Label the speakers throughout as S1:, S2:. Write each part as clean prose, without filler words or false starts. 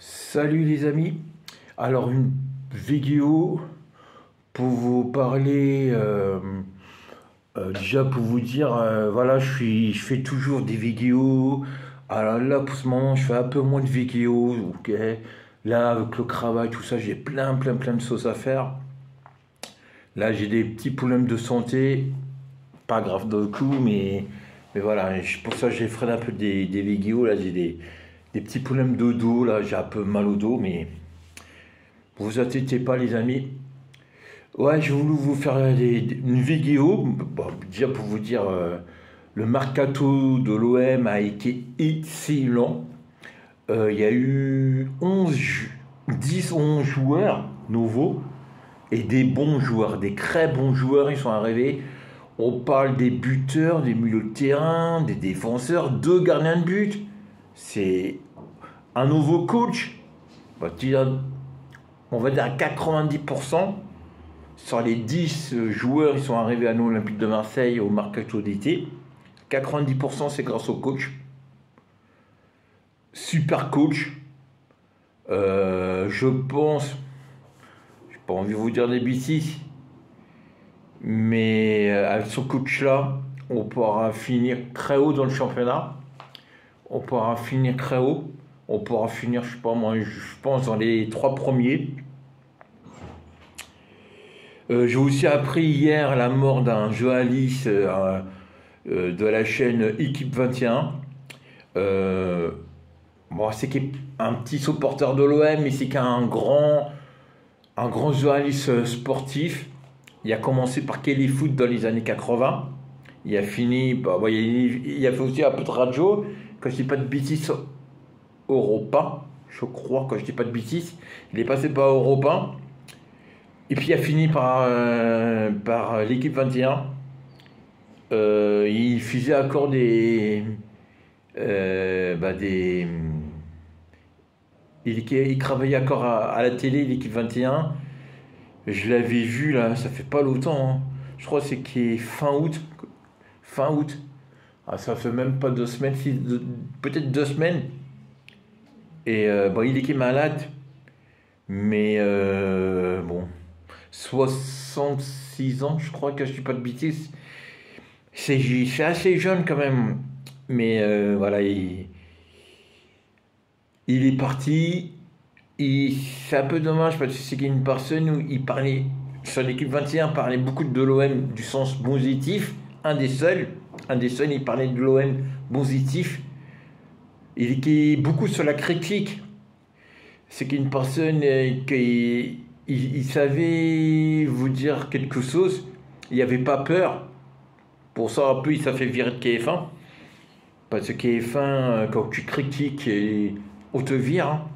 S1: Salut les amis, alors une vidéo pour vous parler, déjà pour vous dire, voilà, je fais toujours des vidéos. Alors là, pour ce moment, je fais un peu moins de vidéos, ok. Là, avec le travail, tout ça, j'ai plein de choses à faire. Là, j'ai des petits problèmes de santé, pas grave de coup, mais voilà, pour ça, j'ai fait un peu des vidéos. Là, j'ai des petits problèmes de dos, là, j'ai un peu mal au dos, mais vous inquiétez pas, les amis. Ouais, j'ai voulu vous faire une vidéo, bon, déjà pour vous dire, le mercato de l'OM a été excellent. Il y a eu 10 ou 11 joueurs nouveaux et des bons joueurs, des très bons joueurs, ils sont arrivés. On parle des buteurs, des milieux de terrain, des défenseurs, deux gardiens de but. C'est un nouveau coach. Bah, on va dire à 90%. Sur les 10 joueurs, ils sont arrivés à l'Olympique de Marseille au mercato d'été. 90% c'est grâce au coach. Super coach. Je pense, j'ai pas envie de vous dire des bêtises, mais avec ce coach-là, on pourra finir très haut dans le championnat. On pourra finir très haut. On pourra finir, je sais pas moi, je pense dans les 3 premiers. J'ai aussi appris hier la mort d'un journaliste de la chaîne Équipe 21. Bon, c'est un petit supporter de l'OM, mais c'est un grand journaliste sportif. Il a commencé par Kelly Foot dans les années 80. Il a fini, bah, il a fait aussi un peu de radio. Quand je dis pas de bêtises, Europa, je crois, quand je dis pas de bêtises. Il est passé par Europa. Et puis il a fini par l'équipe 21. Il faisait encore des. Il travaillait encore à la télé, l'équipe 21. Je l'avais vu là, ça fait pas longtemps, hein. Je crois que c'est qui est fin août. Fin août. Ah, ça fait même pas 2 semaines, peut-être 2 semaines. Et bon, il était malade. Mais bon. 66 ans, je crois que je dis pas de bêtises. C'est assez jeune quand même. Mais voilà, il est parti. C'est un peu dommage parce que c'est une personne où il parlait, sur l'équipe 21, parlait beaucoup de l'OM du sens positif. Un des seuls, il parlait de l'OM positif. Il était beaucoup sur la critique. C'est qu'une personne qui il savait vous dire quelque chose. Il n'y avait pas peur. Pour ça, un peu, il s'est fait virer de KF1. Parce que KF1, quand tu critiques, on te vire, hein.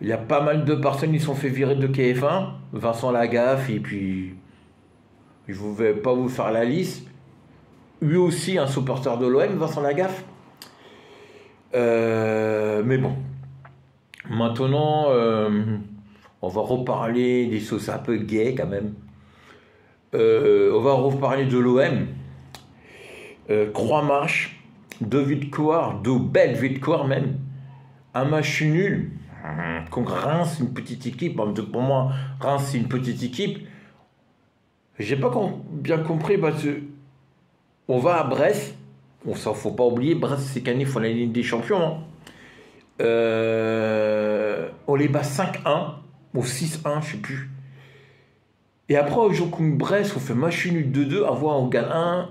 S1: Il y a pas mal de personnes qui sont fait virer de KF1. Vincent Lagaffe, et puis je ne vais pas vous faire la liste. Lui aussi, un supporter de l'OM, Vincent Lagaffe. Mais bon. Maintenant, on va reparler des choses un peu gays quand même. On va reparler de l'OM. 3 matchs, 2 victoires, 2 belles victoires même. Un match nul contre Reims, une petite équipe. Pour moi, Reims, c'est une petite équipe. J'ai pas bien compris parce que on va à Brest. Bon, ça, faut pas oublier, Brest, cette année, il faut la Ligue des Champions, hein. On les bat 5-1 ou 6-1, je sais plus. Et après, on joue contre Brest, on fait match nul 2-2. Avoir, on gagne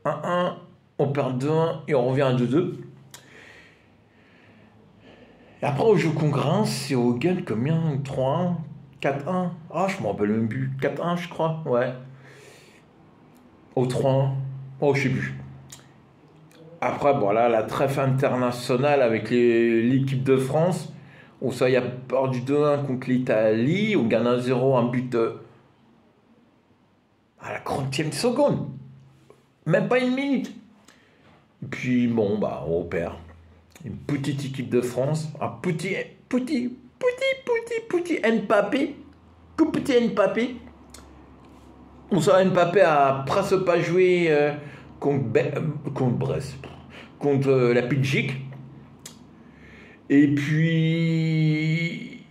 S1: 1-1, on perd 2-1 et on revient à 2-2. Et après, on joue contre Reims et on gagne combien? 3-1, 4-1. Ah, je me rappelle même plus. 4-1, je crois, ouais. Au 3-1. Oh, je sais plus. Après, voilà, la trêve internationale avec l'équipe de France. On ça, il a perdu 2-1 contre l'Italie. On gagne 1-0, un but à la 30e seconde. Même pas une minute. Et puis, bon, bah, on perd. Une petite équipe de France. Un petit Mbappé. Tout petit Mbappé. On sait Mbappé a presque pas joué contre Brest. Contre la Belgique. Et puis,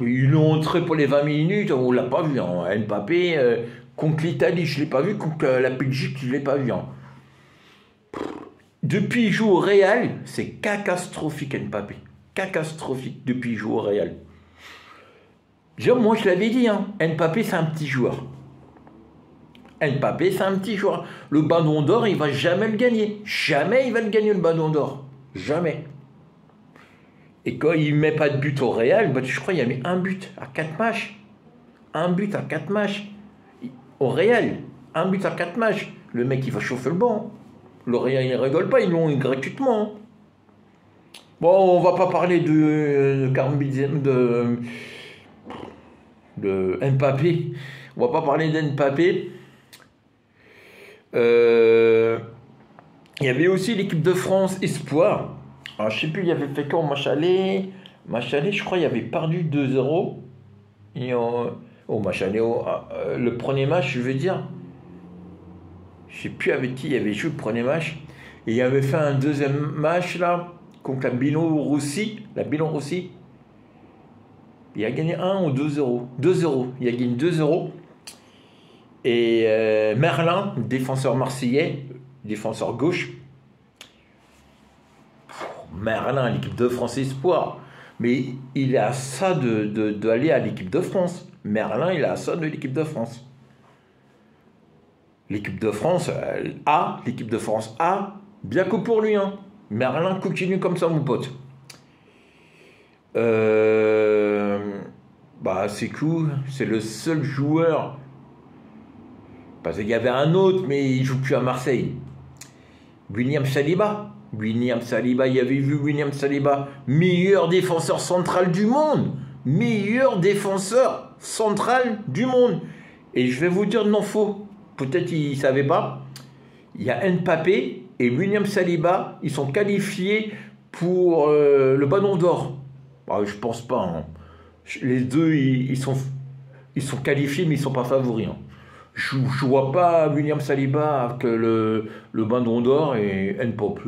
S1: ils l'ont entré pour les 20 minutes, on l'a pas vu. Hein. Mbappé, contre l'Italie, je l'ai pas vu. Contre la Belgique, je l'ai pas vu. Hein. Depuis qu'il joue au Real, c'est catastrophique Mbappé. Catastrophique depuis qu'il joue au Real. Déjà, moi, je l'avais dit, hein, Mbappé, c'est un petit joueur. Mbappé, c'est un petit joueur. Le ballon d'or, il va jamais le gagner. Jamais il va le gagner, le ballon d'or. Jamais. Et quand il met pas de but au Real, bah, je crois qu'il a mis un but à 4 matchs. Un but à 4 matchs. Au Real, un but à 4 matchs. Le mec, il va chauffer le banc. Le Real, il ne rigole pas, ils l'ont gratuitement. Bon, on va pas parler de Mbappé. On va pas parler d'Mbappé. Il y avait aussi l'équipe de France Espoir. Alors, je sais plus, il y avait fait quand match aller. Match aller, je crois, il y avait perdu 2-0. Au match aller, le premier match, je veux dire. Je sais plus avec qui il avait joué le premier match. Et il avait fait un deuxième match là, contre la Biélorussie. La Biélorussie. Il a gagné 1 ou 2-0. 2-0. Il a gagné 2-0. Et Merlin, défenseur marseillais, défenseur gauche. Merlin, l'équipe de France Espoir. Mais il est à ça d'aller à l'équipe de France. Merlin, il est à ça de l'équipe de France. L'équipe de France l'équipe de France A, bien que pour lui. Hein. Merlin continue comme ça, mon pote. C'est cool. C'est le seul joueur. Parce qu'il y avait un autre, mais il joue plus à Marseille. William Saliba. William Saliba, il avait vu William Saliba, meilleur défenseur central du monde. Meilleur défenseur central du monde. Et je vais vous dire non faux. Peut-être il ne savait pas. Il y a Mbappé et William Saliba, ils sont qualifiés pour le Ballon d'Or. Je pense pas. Hein. Les deux, ils sont qualifiés, mais ils ne sont pas favoris. Hein. Je ne vois pas William Saliba avec le Ballon d'Or et Mbappé.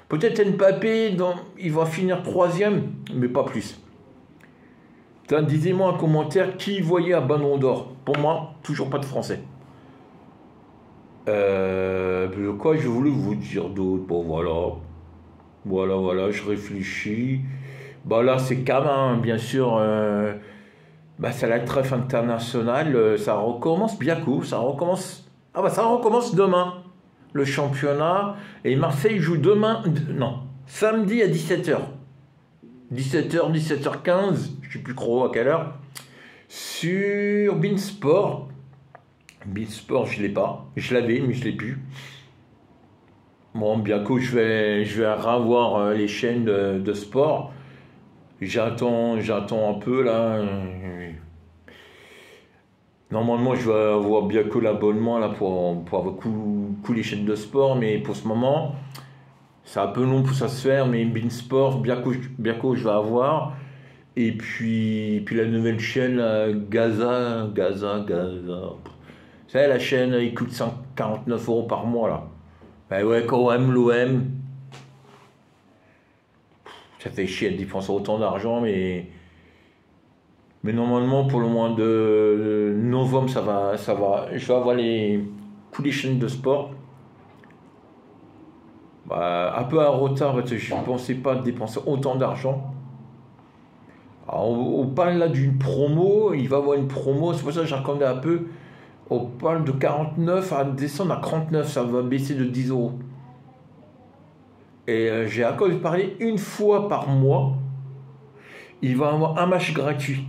S1: Peut-être Mbappé, il va finir 3e, mais pas plus. Disez-moi en commentaire qui voyait un Ballon d'Or. Pour moi, toujours pas de Français. Quoi je voulais vous dire d'autre? Bon, voilà, je réfléchis. Là, c'est Camin, bien sûr. C'est la trêve internationale. Ça recommence bientôt. Ça recommence. Ça recommence demain. Le championnat. Et Marseille joue demain. Non, samedi à 17h. 17h, 17h15. Je ne sais plus trop à quelle heure. Sur Beansport. Beansport, je ne l'ai pas. Je l'avais, mais je ne l'ai plus. Bon, bientôt, je vais revoir les chaînes de sport. J'attends un peu, là. Normalement, je vais avoir bientôt l'abonnement là, pour avoir tous les chaînes de sport. Mais pour ce moment, c'est un peu long pour ça se faire. Mais Beansport, bientôt, je vais avoir. Et puis la nouvelle chaîne, Gaza. Vous savez, la chaîne, il coûte 149 € par mois, là. Quand on aime l'OM, ça fait chier de dépenser autant d'argent, mais normalement, pour le mois de novembre, ça va. Je vais avoir toutes les chaînes de sport. Un peu à retard, parce que je ne pensais pas dépenser autant d'argent. On parle là d'une promo, il va y avoir une promo, c'est pour ça que j'ai recommandé un peu. On parle de 49 à descendre à 39, ça va baisser de 10 €. Et j'ai encore parlé une fois par mois, il va y avoir un match gratuit.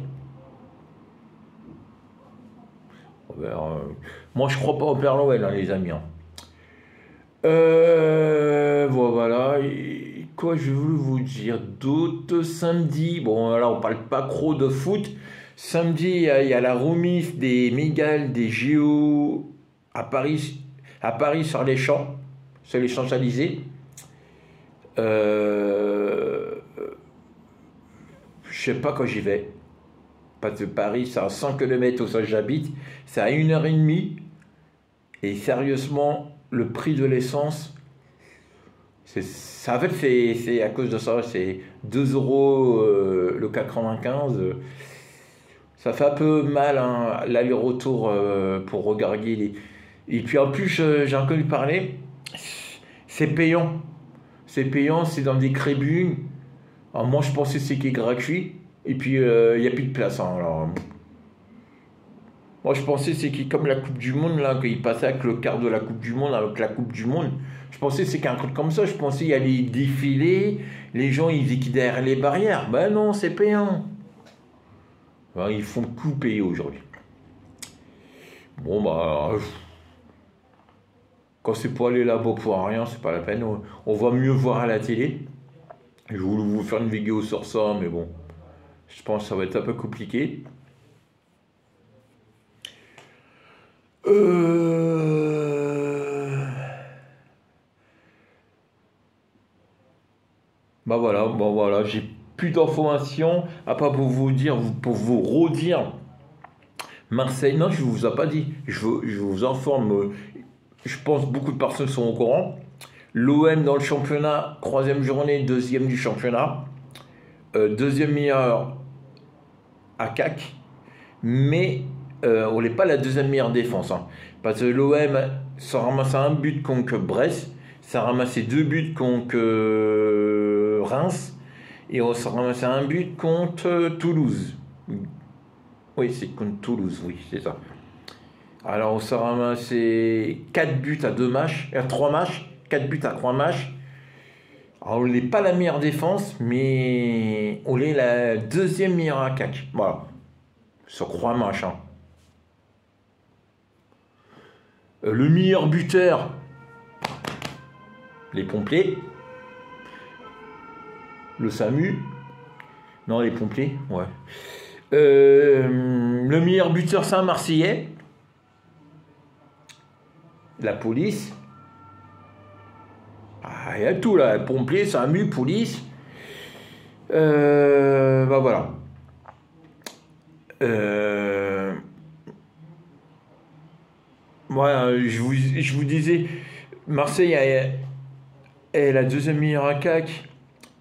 S1: Moi je crois pas au Père Noël, hein, les amis. Hein. Voilà. Et quoi je voulais vous dire d'autre samedi? Bon, là on parle pas trop de foot. Samedi, il y a la remise des mégales des JO à Paris sur les Champs-Élysées. Je sais pas quand j'y vais. Parce que Paris, c'est à 100 km où ça j'habite. C'est à 1h30. Et sérieusement, le prix de l'essence, En fait, c'est à cause de ça, c'est 2 euros le 95. Ça fait un peu mal hein, l'aller-retour pour regarder les. Et puis en plus, j'ai entendu parler, c'est payant. C'est payant, c'est dans des tribunes. Alors moi, je pensais que c'était gratuit. Et puis, il n'y a plus de place. Hein, alors, moi, je pensais que c'est comme la Coupe du Monde, là, qu'il passait avec le quart de la Coupe du Monde, avec la Coupe du Monde. Je pensais que c'était un truc comme ça. Je pensais qu'il y allait défiler, les gens, ils étaient derrière les barrières. Ben non, c'est payant. Alors, ils font tout payer aujourd'hui. Bon, bah, quand c'est pour aller là-bas pour rien, c'est pas la peine. On va mieux voir à la télé. Je voulais vous faire une vidéo sur ça, mais bon, je pense que ça va être un peu compliqué. Bah voilà, bon voilà, j'ai plus d'informations à pas pour vous dire, pour vous redire. Marseille, non, je ne vous ai pas dit. Je vous informe. Je pense que beaucoup de personnes sont au courant. L'OM dans le championnat, troisième journée, deuxième du championnat. Deuxième meilleur à CAC. Mais on n'est pas la deuxième meilleure défense. Hein, parce que l'OM, ça ramasse un but contre Brest. Ça a ramassé 2 buts contre Reims. Et on s'est ramassé un but contre Toulouse. Oui, c'est contre Toulouse, oui, c'est ça. Alors, on s'est ramassé 4 buts à 2 matchs, 3 matchs, 4 buts à 3 matchs. Alors, on n'est pas la meilleure défense, mais on est la deuxième meilleure à CAC. Voilà, sur 3 matchs. Hein. Le meilleur buteur, les pompiers. Le SAMU. Non, les pompiers, ouais. Le meilleur buteur, c'est un Marseillais. La police. Ah, il y a tout là. Pompiers, SAMU, police. Bah voilà. Moi, je vous disais, Marseille est la deuxième meilleure à CAC.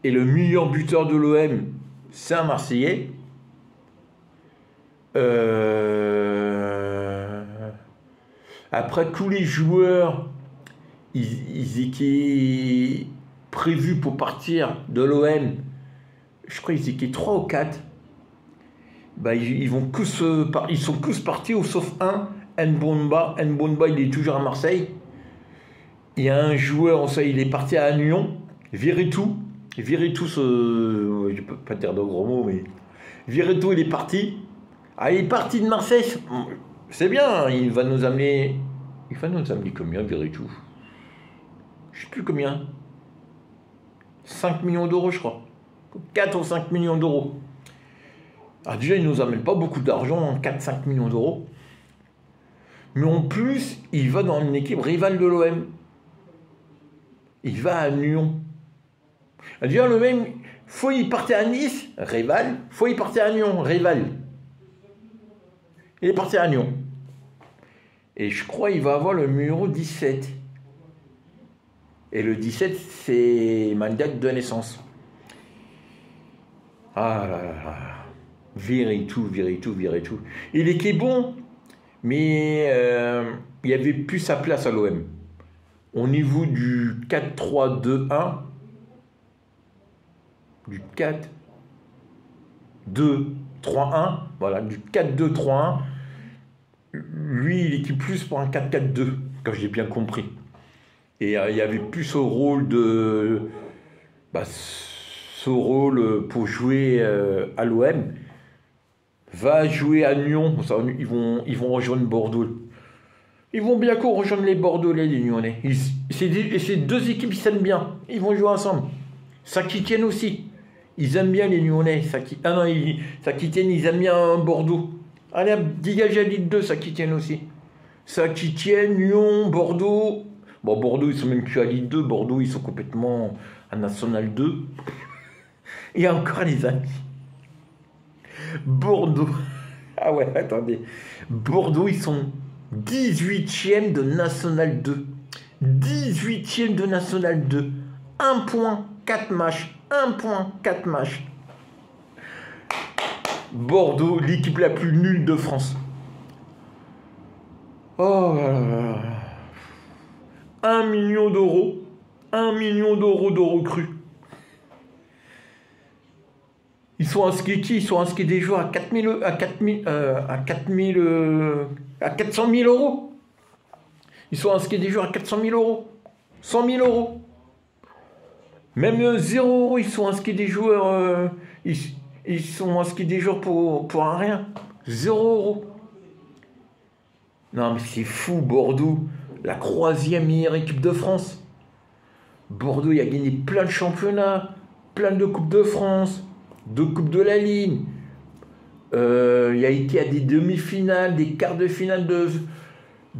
S1: Et le meilleur buteur de l'OM, c'est un Marseillais. Après, tous les joueurs, ils étaient prévus pour partir de l'OM. Je crois qu'ils étaient 3 ou 4. Bah, ils sont tous partis, sauf un, Nbonba. Nbonba, il est toujours à Marseille. Il y a un joueur, il est parti à Nyon, Viretou. Viretou, je ne peux pas dire de gros mots, mais Viretou, il est parti. Ah, il est parti de Marseille. C'est bien, hein, il va nous amener combien, Viretou? Je ne sais plus combien. 5 millions d'euros, je crois. 4 ou 5 millions d'euros. Ah, déjà, il ne nous amène pas beaucoup d'argent, 4-5 millions d'euros. Mais en plus, il va dans une équipe rivale de l'OM. Il va à Nyon. Déjà, le même, faut y partir à Nice, rival. Faut y partir à Nyon, rival. Il est parti à Nyon. Et je crois qu'il va avoir le numéro 17. Et le 17, c'est ma date de naissance. Ah là là là. Viretou. Il était bon, mais il n'y avait plus sa place à l'OM. Au niveau du 4-3-2-1, du 4-2-3-1, voilà, du 4-2-3-1, lui, il était plus pour un 4-4-2, quand j'ai bien compris. Et il y avait plus ce rôle pour jouer à l'OM. Va jouer à Nyon, ils vont rejoindre Bordeaux. Ils vont bientôt rejoindre les Bordelais, les Lyonnais. Ces deux équipes, ils s'aiment bien. Ils vont jouer ensemble. Saint-Étienne aussi. Ils aiment bien les Lyonnais. Saint-Étienne, ils aiment bien Bordeaux. Allez, dégagez à Ligue 2, Saint-Étienne aussi. Saint-Étienne, Lyon, Bordeaux. Bon, Bordeaux, ils sont même plus à Ligue 2. Bordeaux, ils sont complètement à National 2. Et encore les amis. Bordeaux. Ah ouais, attendez. Bordeaux, ils sont 18e de National 2. 18e de National 2. Un point, 4 matchs. 1 point, 4 matchs. Bordeaux, l'équipe la plus nulle de France. Oh là là. 1 million d'euros. 1 million d'euros de recrues. Ils sont inscrits qui? Ils sont inscrits des joueurs à 400 000 euros. Ils sont inscrits des joueurs à 400 000 euros. 100 000 euros. Même 0 euros, ils sont inscrits des joueurs. Ils sont inscrits des joueurs pour un rien. 0 euros. Non, mais c'est fou, Bordeaux. La 3e meilleure équipe de France. Bordeaux, il a gagné plein de championnats, plein de Coupes de France, 2 Coupes de la Ligue. Il a été à des demi-finales, des quarts de finale de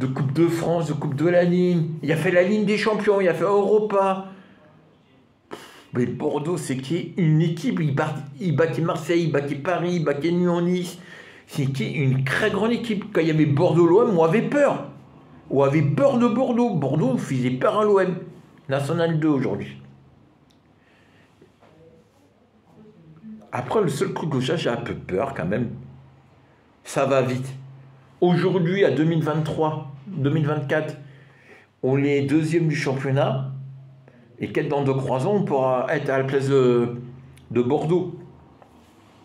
S1: Coupe de France, de Coupe de la Ligue. Il a fait la Ligue des Champions, il a fait Europa. Mais Bordeaux, c'est qui est une équipe. Il battait Marseille, il battait Paris, il battait Lyon-Nice. C'était une très grande équipe. Quand il y avait Bordeaux-l'OM, on avait peur. On avait peur de Bordeaux. Bordeaux faisait peur à l'OM. National 2 aujourd'hui. Après, le seul truc que j'ai un peu peur quand même, ça va vite. Aujourd'hui, à 2023, 2024, on est 2e du championnat. Et peut-être dans 2-3 ans, on pourra être à la place de Bordeaux.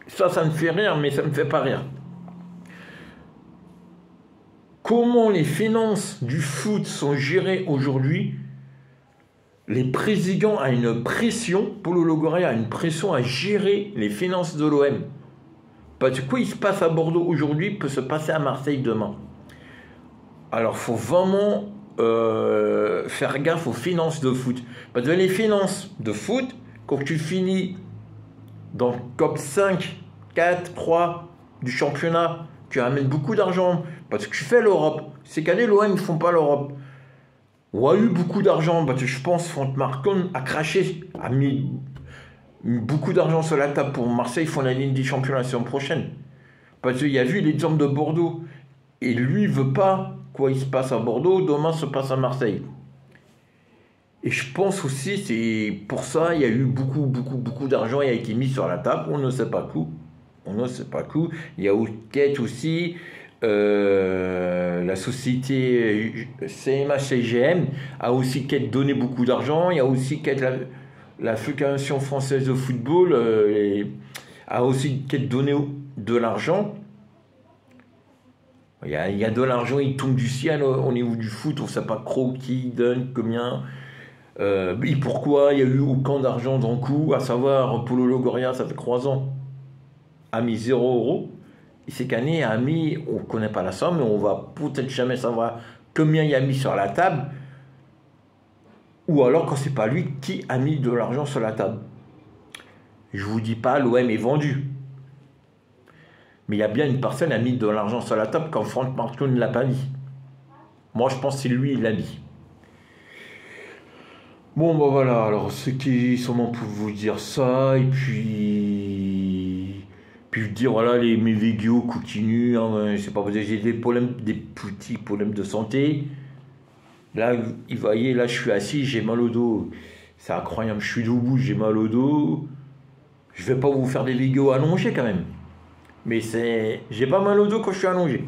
S1: Ça me fait rire, mais ça ne me fait pas rire. Comment les finances du foot sont gérées aujourd'hui? Les présidents ont une pression, Paulo Longoria a une pression à gérer les finances de l'OM. Parce que quoi il se passe à Bordeaux aujourd'hui peut se passer à Marseille demain. Alors il faut vraiment faire gaffe aux finances de foot. Parce que les finances de foot, quand tu finis dans le top 5, 4, 3 du championnat, tu amènes beaucoup d'argent. Parce que tu fais l'Europe. Ces années, l'OM ne font pas l'Europe. On a eu beaucoup d'argent, parce que je pense que Franck Marcon a craché, a mis beaucoup d'argent sur la table pour Marseille, ils font la Ligue des Champions la saison prochaine. Parce qu'il a vu l'exemple de Bordeaux. Et lui, il ne veut pas quoi il se passe à Bordeaux, demain se passe à Marseille. Et je pense aussi, c'est pour ça, il y a eu beaucoup d'argent qui a été mis sur la table, on ne sait pas où. On ne sait pas où. Il y a peut-être aussi la société CMA-CGM a aussi donné beaucoup d'argent. Il y a aussi la Fédération française de football a aussi donné de l'argent. Il y a de l'argent, il tombe du ciel au niveau du foot, on ne sait pas trop qui donne, combien. Et pourquoi il n'y a eu aucun d'argent d'un coup, à savoir Paulo Longoria, ça fait 3 ans, a mis 0 euros. Et cette année a mis, on ne connaît pas la somme, mais on va peut-être jamais savoir combien il a mis sur la table. Ou alors quand c'est pas lui qui a mis de l'argent sur la table. Je vous dis pas, l'OM est vendu. Mais il y a bien une personne qui a mis de l'argent sur la table quand Franck Marcon ne l'a pas mis. Moi, je pense que c'est lui, il l'a mis. Bon, ben voilà, alors ceux qui sûrement pour vous dire ça, et puis dire, voilà, mes vidéos continuent, hein, je sais pas, j'ai des petits problèmes de santé. Là, vous voyez, là, je suis assis, j'ai mal au dos. C'est incroyable, je suis debout, j'ai mal au dos. Je vais pas vous faire des vidéos allongées quand même. Mais j'ai pas mal au dos quand je suis allongé.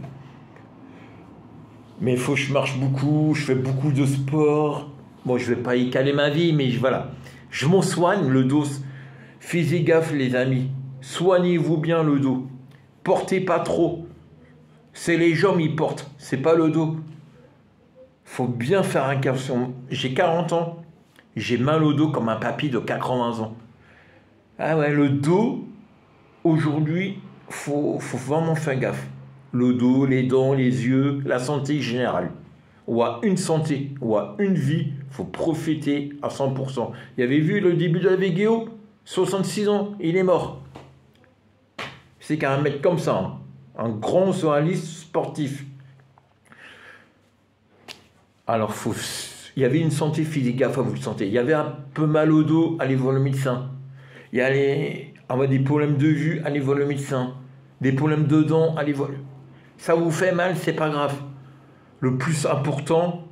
S1: Mais il faut que je marche beaucoup, je fais beaucoup de sport. Bon, je vais pas y caler ma vie, mais voilà. Je m'en soigne, le dos. Faites gaffe, les amis. Soignez-vous bien le dos. Portez pas trop. C'est les jambes, ils portent. C'est pas le dos. Faut bien faire attention. J'ai 40 ans. J'ai mal au dos comme un papy de 80 ans. Ah ouais, le dos, aujourd'hui, faut vraiment faire gaffe. Le dos, les dents, les yeux, la santé générale. Ou à une santé, ou à une vie, faut profiter à 100%. Il y avait vu le début de la vidéo, 66 ans, il est mort. C'est qu'un mec comme ça, hein. Un grand journaliste sportif. Alors, il y avait une santé physique, gaffe à vous santé. Il y avait un peu mal au dos, allez voir le médecin. Il y a des problèmes de vue, allez voir le médecin. Des problèmes de dents, allez voir. Ça vous fait mal, c'est pas grave. Le plus important,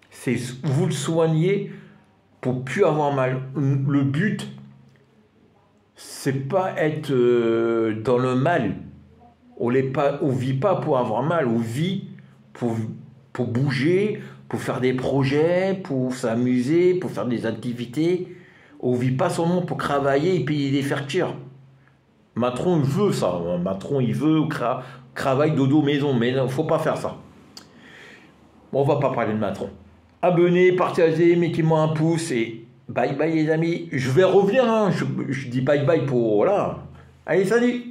S1: c'est vous le soigner pour plus avoir mal. Le but, c'est pas être dans le mal. On vit pas pour avoir mal, on vit pour, pour bouger, pour faire des projets, pour s'amuser, pour faire des activités. On vit pas seulement pour travailler et payer des factures. Macron, il veut ça. Macron, il veut travail, dodo, maison. Mais il faut pas faire ça. Bon, on va pas parler de Macron. Abonnez, partagez, mettez-moi un pouce et bye bye les amis. Je vais revenir, hein. Je dis bye bye pour... Voilà. Allez, salut!